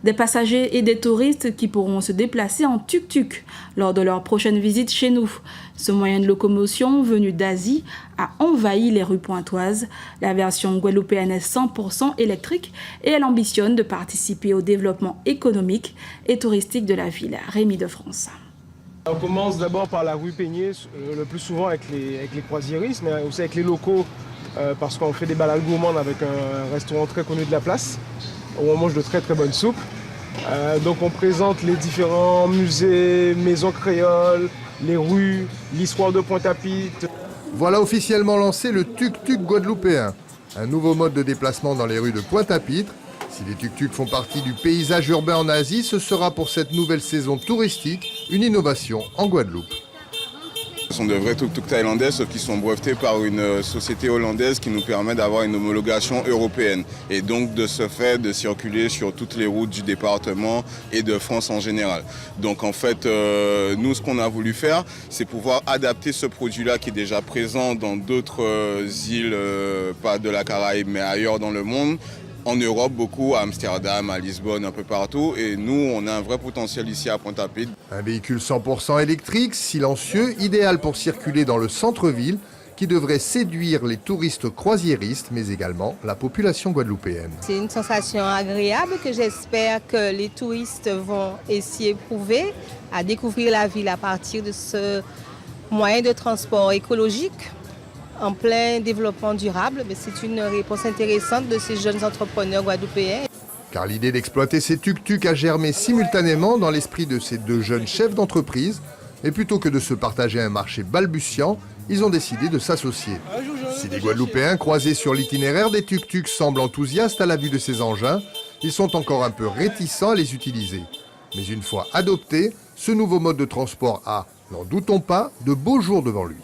Des passagers et des touristes qui pourront se déplacer en tuk-tuk lors de leur prochaine visite chez nous. Ce moyen de locomotion venu d'Asie a envahi les rues pointoises. La version guadeloupéenne est 100% électrique et elle ambitionne de participer au développement économique et touristique de la ville. Rémi de France. On commence d'abord par la rue Peigné, le plus souvent avec les croisiéristes, mais aussi avec les locaux, parce qu'on fait des balades gourmandes avec un restaurant très connu de la place, où on mange de très très bonne soupe. Donc on présente les différents musées, maisons créoles, les rues, l'histoire de Pointe-à-Pitre. Voilà officiellement lancé le tuk-tuk guadeloupéen, un nouveau mode de déplacement dans les rues de Pointe-à-Pitre. Si les tuk-tuks font partie du paysage urbain en Asie, ce sera pour cette nouvelle saison touristique une innovation en Guadeloupe. Ce sont de vrais tuk-tuk thaïlandais, sauf qu'ils sont brevetés par une société hollandaise qui nous permet d'avoir une homologation européenne. Et donc de ce fait de circuler sur toutes les routes du département et de France en général. Donc en fait, nous ce qu'on a voulu faire, c'est pouvoir adapter ce produit-là qui est déjà présent dans d'autres îles, pas de la Caraïbe, mais ailleurs dans le monde. En Europe, beaucoup, à Amsterdam, à Lisbonne, un peu partout. Et nous, on a un vrai potentiel ici à Pointe-à-Pitre. Un véhicule 100% électrique, silencieux, idéal pour circuler dans le centre-ville, qui devrait séduire les touristes croisiéristes, mais également la population guadeloupéenne. C'est une sensation agréable que j'espère que les touristes vont essayer éprouver, à découvrir la ville à partir de ce moyen de transport écologique en plein développement durable. Mais c'est une réponse intéressante de ces jeunes entrepreneurs guadeloupéens. Car l'idée d'exploiter ces tuk-tuks a germé simultanément dans l'esprit de ces deux jeunes chefs d'entreprise. Et plutôt que de se partager un marché balbutiant, ils ont décidé de s'associer. Si les Guadeloupéens croisés sur l'itinéraire des tuk-tuks semblent enthousiastes à la vue de ces engins, ils sont encore un peu réticents à les utiliser. Mais une fois adopté, ce nouveau mode de transport a, n'en doutons pas, de beaux jours devant lui.